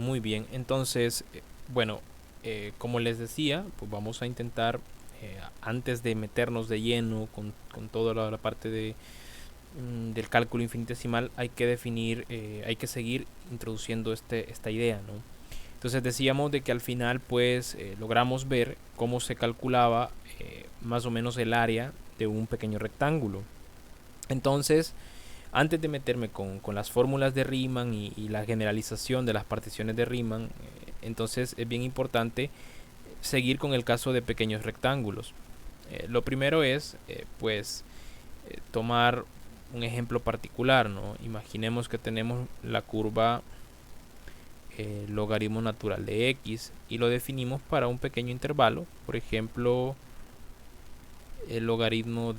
Muy bien, entonces, bueno, como les decía, pues vamos a intentar, antes de meternos de lleno con toda la parte del cálculo infinitesimal, hay que definir, hay que seguir introduciendo esta idea, ¿no? Entonces decíamos de que al final pues logramos ver cómo se calculaba más o menos el área de un pequeño rectángulo. Entonces, antes de meterme con las fórmulas de Riemann y la generalización de las particiones de Riemann, entonces es bien importante seguir con el caso de pequeños rectángulos. Lo primero es, tomar un ejemplo particular, ¿no? Imaginemos que tenemos la curva logaritmo natural de x y lo definimos para un pequeño intervalo. Por ejemplo, el logaritmo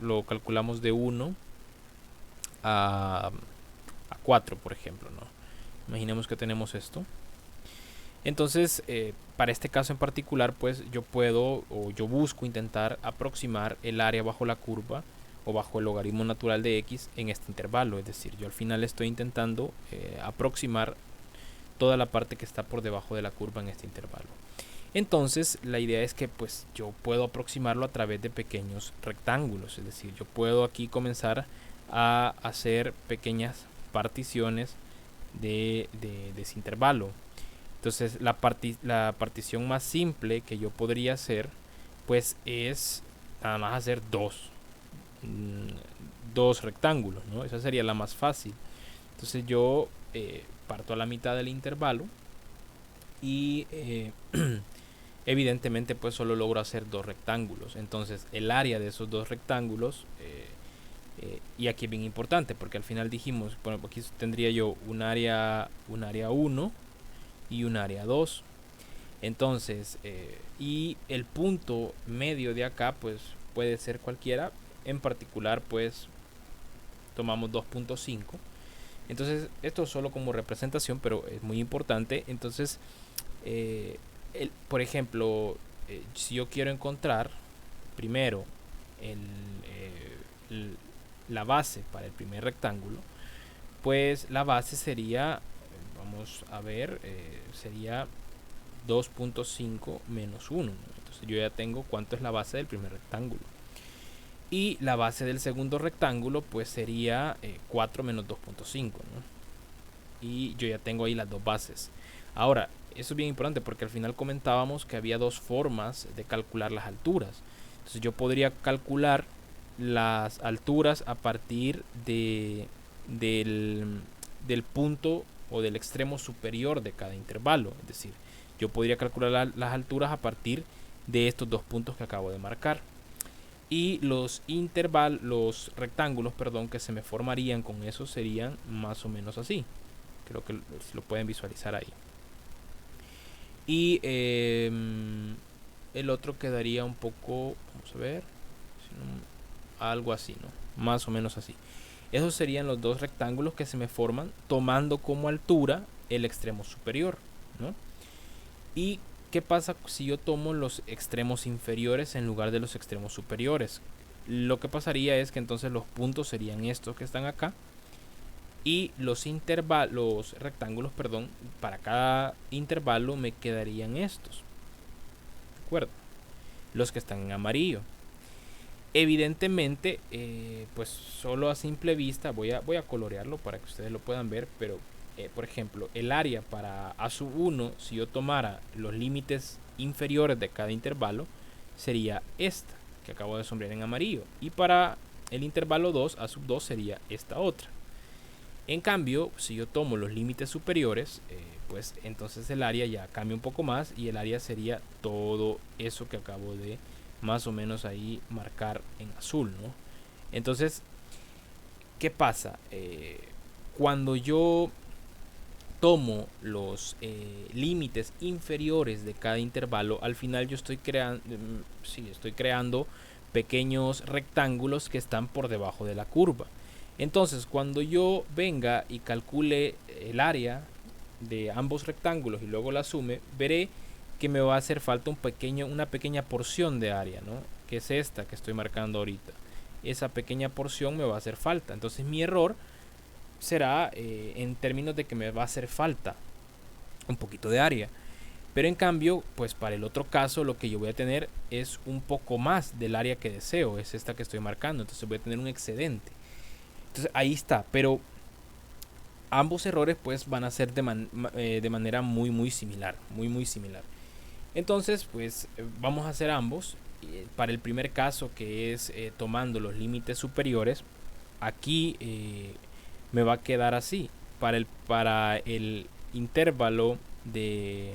lo calculamos de 1 a, a 4, por ejemplo, ¿no? Imaginemos que tenemos esto. Entonces, para este caso en particular, pues yo puedo o yo busco intentar aproximar el área bajo la curva o bajo el logaritmo natural de x en este intervalo. Es decir, yo al final estoy intentando aproximar toda la parte que está por debajo de la curva en este intervalo. Entonces, la idea es que pues yo puedo aproximarlo a través de pequeños rectángulos. Es decir, yo puedo aquí comenzar a hacer pequeñas particiones de ese intervalo. Entonces la partición más simple que yo podría hacer pues es nada más hacer dos rectángulos, ¿no? Esa sería la más fácil. Entonces yo parto a la mitad del intervalo y evidentemente pues solo logro hacer dos rectángulos. Entonces el área de esos dos rectángulos, y aquí es bien importante porque al final dijimos, bueno, aquí tendría yo un área 1 y un área 2. Entonces, y el punto medio de acá, pues puede ser cualquiera. En particular, pues tomamos 2.5. Entonces, esto es solo como representación, pero es muy importante. Entonces, por ejemplo, si yo quiero encontrar primero el, eh, la base para el primer rectángulo, pues la base sería, vamos a ver, sería 2.5 menos 1. Entonces yo ya tengo cuánto es la base del primer rectángulo. Y la base del segundo rectángulo pues sería 4 menos 2.5, ¿no? Y yo ya tengo ahí las dos bases. Ahora, eso es bien importante porque al final comentábamos que había dos formas de calcular las alturas. Entonces yo podría calcular las alturas a partir del punto o del extremo superior de cada intervalo. Es decir, yo podría calcular las alturas a partir de estos dos puntos que acabo de marcar. Y los rectángulos, que se me formarían con eso serían más o menos así. Creo que lo pueden visualizar ahí. Y el otro quedaría un poco, vamos a ver, algo así, ¿no? Más o menos así. Esos serían los dos rectángulos que se me forman tomando como altura el extremo superior, ¿no? ¿Y qué pasa si yo tomo los extremos inferiores en lugar de los extremos superiores? Lo que pasaría es que entonces los puntos serían estos que están acá y los rectángulos, para cada intervalo me quedarían estos. ¿De acuerdo? Los que están en amarillo. Evidentemente, pues solo a simple vista voy a colorearlo para que ustedes lo puedan ver, pero por ejemplo, el área para A sub 1, si yo tomara los límites inferiores de cada intervalo, sería esta, que acabo de sombrear en amarillo. Y para el intervalo 2, A sub 2 sería esta otra. En cambio, si yo tomo los límites superiores, pues entonces el área ya cambia un poco más y el área sería todo eso que acabo de más o menos ahí marcar en azul, ¿no? Entonces, ¿qué pasa? Cuando yo tomo los límites inferiores de cada intervalo, al final yo estoy creando pequeños rectángulos que están por debajo de la curva. Entonces, cuando yo venga y calcule el área de ambos rectángulos y luego la sume, veré que me va a hacer falta una pequeña porción de área, ¿no? Que es esta que estoy marcando ahorita. Esa pequeña porción me va a hacer falta. Entonces mi error será en términos de que me va a hacer falta un poquito de área. Pero en cambio, pues para el otro caso lo que yo voy a tener es un poco más del área que deseo, es esta que estoy marcando, entonces voy a tener un excedente. Entonces ahí está, pero ambos errores pues van a ser de manera muy similar, muy similar. Entonces pues vamos a hacer ambos. Para el primer caso, que es tomando los límites superiores, aquí me va a quedar así. Para el intervalo de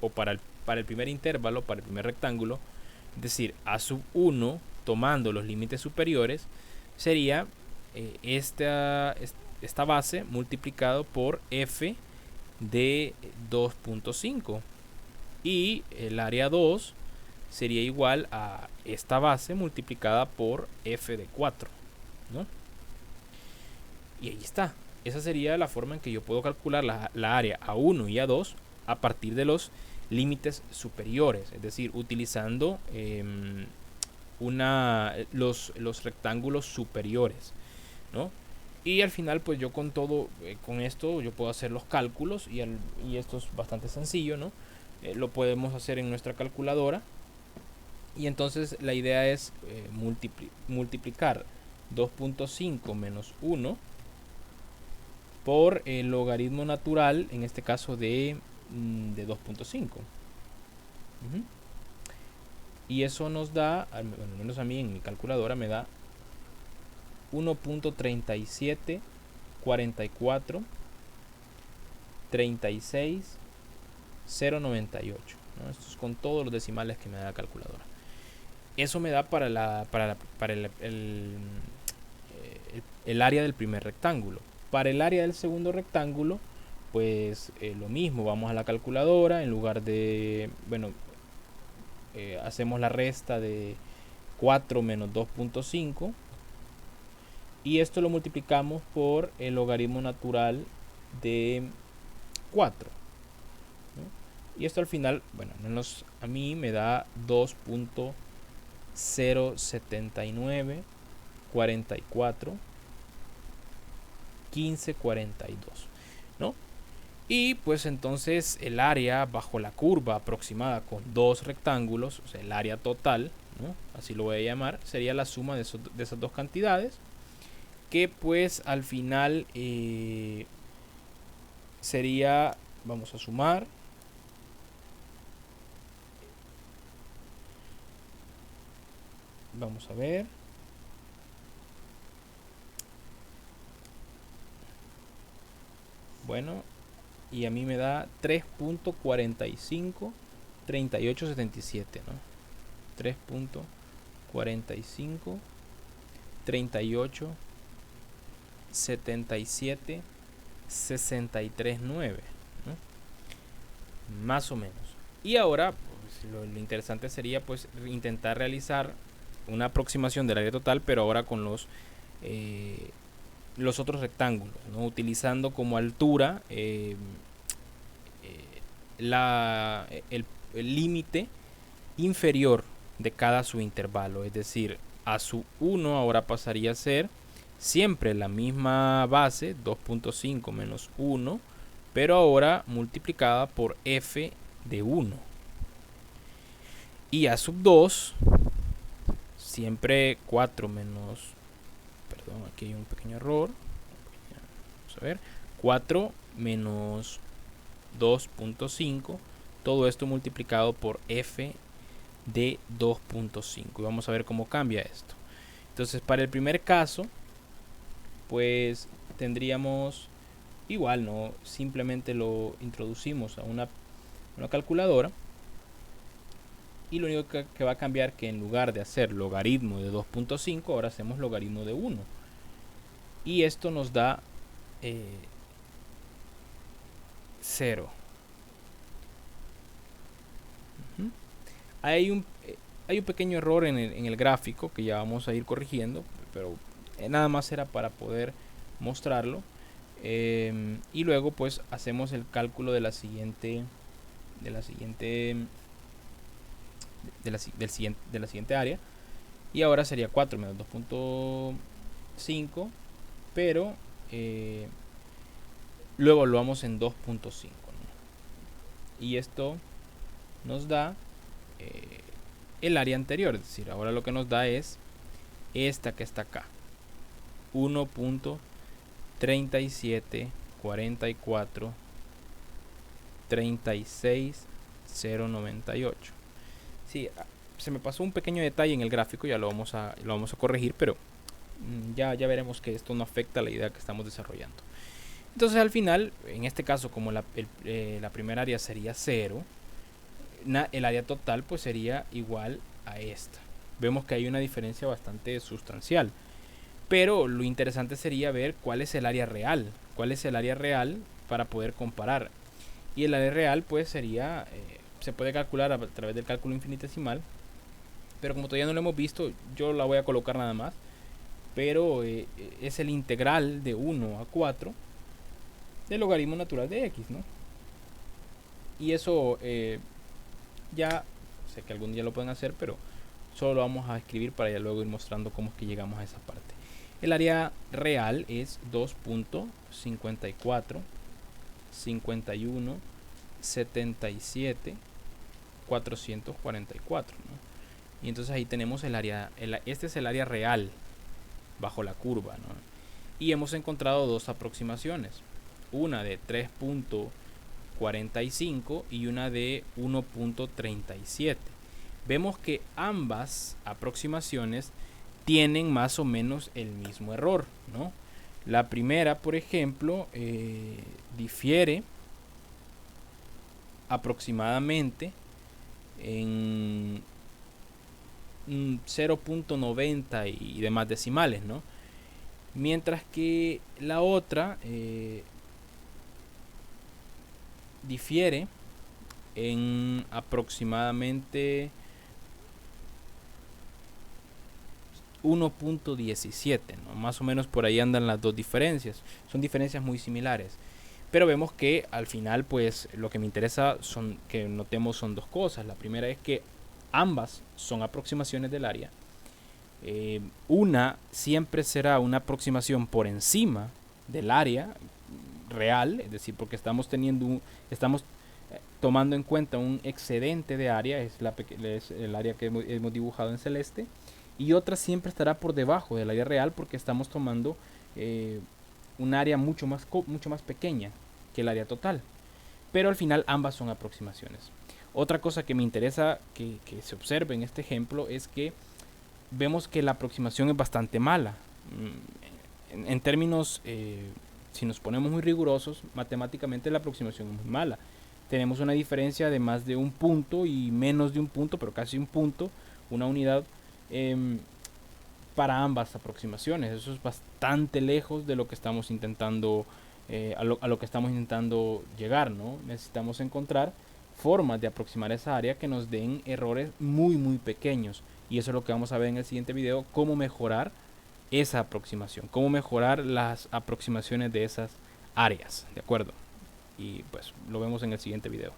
o para el primer intervalo, para el primer rectángulo, es decir, a sub 1 tomando los límites superiores, sería esta base multiplicado por f de 2.5, y el área 2 sería igual a esta base multiplicada por f de 4, ¿no? Y ahí está. Esa sería la forma en que yo puedo calcular la área A1 y A2 a partir de los límites superiores, es decir, utilizando los rectángulos superiores, ¿no? Y al final pues yo con todo, con esto yo puedo hacer los cálculos, y esto es bastante sencillo, ¿no? Lo podemos hacer en nuestra calculadora, y entonces la idea es multiplicar 2.5 menos 1 por el logaritmo natural, en este caso de 2.5. Y eso nos da, al menos a mí en mi calculadora me da 1.37 44 36 098, ¿no? Esto es con todos los decimales que me da la calculadora. Eso me da para el área del primer rectángulo. Para el área del segundo rectángulo, pues lo mismo, vamos a la calculadora, en lugar de, bueno, hacemos la resta de 4 menos 2.5, y esto lo multiplicamos por el logaritmo natural de 4, ¿no? Y esto al final, bueno, a mí me da 2.079 44 15 42, ¿no? Y pues entonces el área bajo la curva aproximada con dos rectángulos, o sea, el área total, ¿no? Así lo voy a llamar, sería la suma de esas dos cantidades, que pues al final sería, vamos a sumar, vamos a ver, bueno, y a mí me da 3.45 3877, ¿no? 3.45 38 77 639, ¿no? Más o menos. Y ahora pues, lo interesante sería pues intentar realizar una aproximación del área total, pero ahora con los otros rectángulos, ¿no? Utilizando como altura el límite inferior de cada subintervalo, es decir, a sub 1 ahora pasaría a ser siempre la misma base, 2.5 menos 1, pero ahora multiplicada por f de 1. Y a sub 2, siempre 4 menos, perdón, aquí hay un pequeño error, vamos a ver, 4 menos 2.5, todo esto multiplicado por f de 2.5, y vamos a ver cómo cambia esto. Entonces para el primer caso pues tendríamos igual, ¿no? Simplemente lo introducimos a una calculadora, y lo único que va a cambiar que en lugar de hacer logaritmo de 2.5 ahora hacemos logaritmo de 1, y esto nos da 0. Hay un pequeño error en el gráfico que ya vamos a ir corrigiendo, pero nada más era para poder mostrarlo. Y luego pues hacemos el cálculo de la siguiente área, y ahora sería 4 menos 2.5, pero luego lo vamos en 2.5, ¿no? y esto nos da el área anterior. Es decir, ahora lo que nos da es esta que está acá, 1.374436.098. Sí, se me pasó un pequeño detalle en el gráfico, ya lo vamos a corregir, pero ya veremos que esto no afecta a la idea que estamos desarrollando. Entonces al final, en este caso, como la primera área sería 0, el área total pues sería igual a esta. Vemos que hay una diferencia bastante sustancial, pero lo interesante sería ver cuál es el área real, para poder comparar. Y el área real pues sería, se puede calcular a través del cálculo infinitesimal, pero como todavía no lo hemos visto, yo la voy a colocar nada más, pero es el integral de 1 a 4 del logaritmo natural de x, ¿no? Y eso ya sé que algún día lo pueden hacer, pero solo lo vamos a escribir para ya luego ir mostrando cómo es que llegamos a esa parte. El área real es 2.545177.444, ¿no? Y entonces ahí tenemos el área, este es el área real bajo la curva, ¿no? Y hemos encontrado dos aproximaciones, una de 3.45 y una de 1.37. Vemos que ambas aproximaciones tienen más o menos el mismo error, ¿no? La primera, por ejemplo, difiere aproximadamente en 0.90 y demás decimales, ¿no? Mientras que la otra difiere en aproximadamente 1.17, ¿no? Más o menos por ahí andan las dos diferencias. Son diferencias muy similares. Pero vemos que al final, pues, lo que me interesa que notemos son dos cosas. La primera es que ambas son aproximaciones del área. Una siempre será una aproximación por encima del área real, es decir, porque estamos tomando en cuenta un excedente de área, es el área que hemos dibujado en celeste, y otra siempre estará por debajo del área real porque estamos tomando un área mucho más pequeña que el área total. Pero al final ambas son aproximaciones. Otra cosa que me interesa que se observe en este ejemplo es que vemos que la aproximación es bastante mala. En términos, si nos ponemos muy rigurosos, matemáticamente la aproximación es muy mala. Tenemos una diferencia de más de un punto y menos de un punto, pero casi un punto, una unidad para ambas aproximaciones. Eso es bastante lejos de lo que estamos intentando, a lo que estamos intentando llegar, ¿no? Necesitamos encontrar formas de aproximar esa área que nos den errores muy pequeños, y eso es lo que vamos a ver en el siguiente video, cómo mejorar esa aproximación, cómo mejorar las aproximaciones de esas áreas, ¿de acuerdo? Y pues lo vemos en el siguiente video.